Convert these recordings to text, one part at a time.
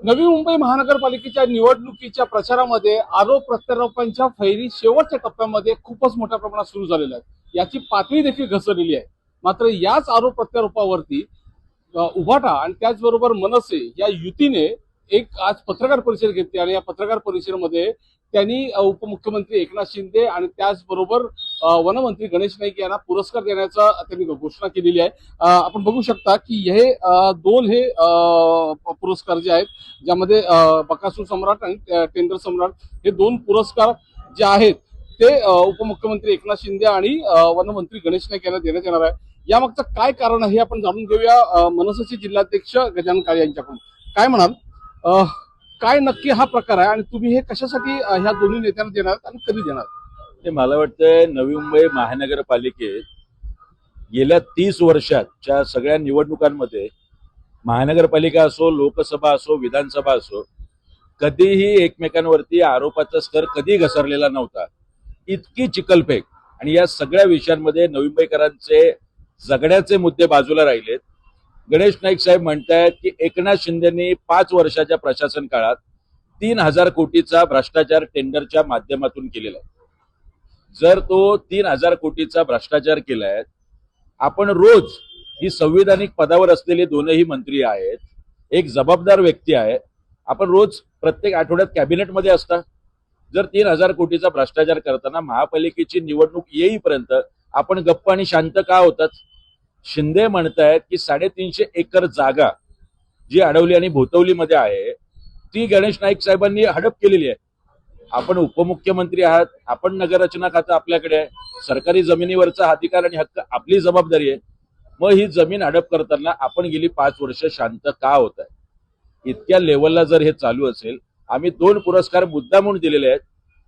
नवी मुंबई महानगरपालिकेच्या निवडणुकीच्या प्रचारामध्ये आरोप प्रत्यारोपांच्या फैरी शेवटच्या टप्प्यामध्ये खूपच मोठ्या प्रमाणात सुरू झालेल्या आहेत। याची पातळी देखील घसरलेली आहे। मात्र याच आरोप प्रत्यारोपावरती उभाटा आणि त्याचबरोबर मनसे या युतीने एक आज पत्रकार परिषद घेतली आणि या पत्रकार परिषदेमध्ये त्यांनी उपमुख्यमंत्री एकनाथ शिंदे आणि त्याचबरोबर वनमंत्री गणेश नाईक यांना पुरस्कार देण्याचा त्यांनी घोषणा केलेली आहे। आपण बघू शकता की हे दोन पुरस्कार जे आहेत, ज्यामध्ये बकासूर सम्राट आणि टेंडर सम्राट हे दोन पुरस्कार जे आहेत ते उपमुख्यमंत्री एकनाथ शिंदे आणि वनमंत्री गणेश नाईक यांना देण्यात येणार आहे। यामागचं काय कारण आहे आपण जाणून घेऊया मनसेचे जिल्हाध्यक्ष गजानन काळे यांच्याकडून। काय म्हणाल, काय नक्की हा प्रकार आहे आणि तुम्ही हे कशासाठी ह्या दोन्ही नेत्यांना देणार आणि कधी देणार? ते मला वाटतं नवी मुंबई महानगरपालिकेत गेल्या 30 वर्षाच्या सगळ्या निवडणुकांमध्ये महानगरपालिका असो, लोकसभा असो, विधानसभा असो, कधीही एकमेकांवरती आरोपाचा स्तर कधी घसरलेला नव्हता। इतकी चिखलफेक आणि या सगळ्या विषयांमध्ये नवी मुंबईकरांचे जगण्याचे मुद्दे बाजूला राहिलेत। गणेश नाईक साहेब म्हणतायत की एकनाथ शिंदेंनी 5 वर्षाच्या प्रशासन काळात 3000 कोटीचा भ्रष्टाचार टेंडरच्या माध्यमातून केलेला आहे। जर तो 3000 कोटीचा भ्रष्टाचार केलाय, आपण रोज ही संविधानिक पदावर असलेले दोनही मंत्री आहेत, एक जबाबदार व्यक्ती आहे, आपण रोज प्रत्येक आठवड्यात कॅबिनेटमध्ये असता। जर 3000 कोटीचा भ्रष्टाचार करताना महापालिकेची निवडणूक येईपर्यंत आपण गप्प आणि शांत का होतात? शिंदे म्हणतायत की 350 एकर जागा जी अडवली आणि भोतवलीमध्ये आहे ती गणेश नाईक साहेबांनी हडप केलेली आहे। आपण उपमुख्यमंत्री आहात, आपण नगररचना खातं आपल्याकडे आहे, सरकारी जमिनीवरचा अधिकार आणि हक्क आपली जबाबदारी आहे। मग ही जमीन हडप करताना आपण गेली 5 वर्ष शांत का होत आहे? इतक्या लेवलला जर हे चालू असेल, आम्ही 2 पुरस्कार मुद्दामून दिलेले आहेत।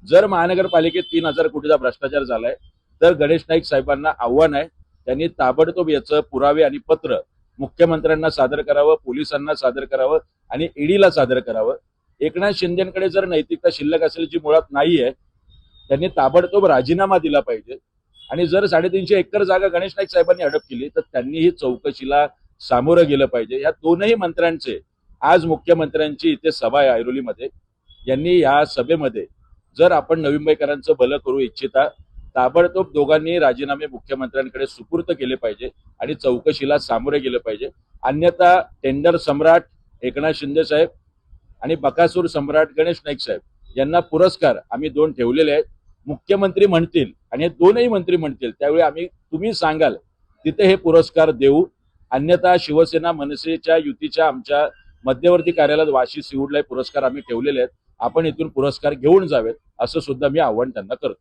जर महानगरपालिकेत 3000 कोटीचा भ्रष्टाचार झालाय तर गणेश नाईक साहेबांना आव्हान आहे, त्यांनी ताबडतोब याचं पुरावे आणि पत्र मुख्यमंत्र्यांना सादर करावं, पोलिसांना सादर करावं आणि ईडीला सादर करावं। एकनाथ शिंदेकडे जर नैतिकता शिल्लक असेल, जी मुळात नाहीये, त्यांनी ताबडतोब राजीनामा दिला पाहिजे। आणि जर 350 एकर जागा गणेश नाईक साहेबांनी हडप केली तर त्यांनीही चौकशीला सामोरं गेलं पाहिजे। या दोनही मंत्र्यांचे आज मुख्यमंत्र्यांची इथे सभा आहे ऐरोलीमध्ये। यांनी या सभेमध्ये जर आपण नवी मुंबईकरांचं भलं करू इच्छिता, ताबडतोब दोघांनी राजीनामे मुख्यमंत्र्यांकडे सुपूर्द केले पाहिजे आणि चौकशीला सामोरे गेलं पाहिजे। अन्यथा टेंडर सम्राट एकनाथ शिंदे साहेब आणि बकासूर सम्राट गणेश नाईक साहेब यांना पुरस्कार आम्ही 2 ठेवलेले आहेत। मुख्यमंत्री म्हणतील आणि हे दोनही मंत्री म्हणतील त्यावेळी तुम्ही सांगाल तिथे हे पुरस्कार देऊ। अन्यथा शिवसेना मनसेच्या युतीच्या आमच्या मध्यवर्ती कार्यालयात वाशी सिवूडला पुरस्कार आम्ही ठेवलेले आहेत, आपण इथून पुरस्कार घेऊन जावेत असं सुद्धा मी आव्हान त्यांना करतो।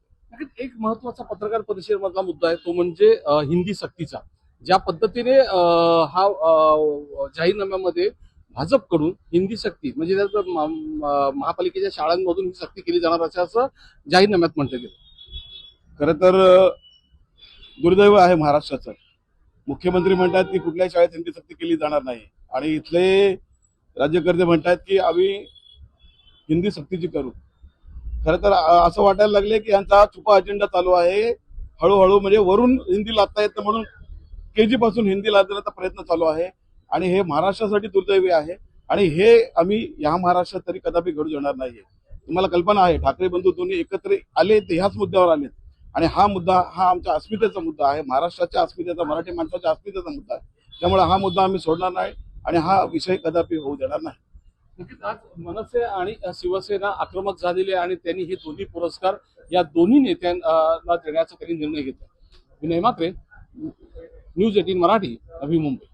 एक महत्वाचा पत्रकार परिषदेमधला मुद्दा आहे तो म्हणजे हिंदी सक्तीचा। ज्या पद्धतीने हा जाहीरनाम्यामध्ये भाजपकडून हिंदी सक्ती म्हणजे महापालिकेच्या शाळांमधून ही सक्ती केली जाणार असं जाहीरनाम्यात म्हटलं गेलं। खरं तर दुर्दैव आहे महाराष्ट्राचं। मुख्यमंत्री म्हणतात की कुठल्याही शाळेत हिंदी सक्ती केली जाणार नाही आणि इथले राज्यकर्ते म्हणतात की आम्ही हिंदी सक्तीची करू। खरं तर असं वाटायला लागले की यांचा छुपा अजेंडा चालू आहे। हळूहळू म्हणजे वरून हिंदी लादता येतं म्हणून केजी पासून हिंदी लादण्याचा प्रयत्न चालू आहे आणि हे महाराष्ट्रासाठी दुर्दैवी आहे आणि हे आम्ही या महाराष्ट्रात तरी कदापि घडू देणार नाहीये। तुम्हाला कल्पना आहे, ठाकरे बंधू दोन्ही एकत्र आले ते ह्याच मुद्द्यावर आलेत आणि हा मुद्दा हा आमच्या अस्मितेचा मुद्दा आहे, महाराष्ट्राच्या अस्मितेचा, मराठी माणसाच्या अस्मितेचा मुद्दा आहे। त्यामुळे हा मुद्दा आम्ही सोडणार नाही आणि हा विषय कदापि होऊ देणार नाही। नक्कीच आज मनसे आणि शिवसेना आक्रमक झालेली आहे आणि त्यांनी हे दोन्ही पुरस्कार या दोन्ही नेत्यांना देण्याचा त्यांनी निर्णय घेतला। विनय मात्रे, न्यूज 18 मराठी, नवी मुंबई।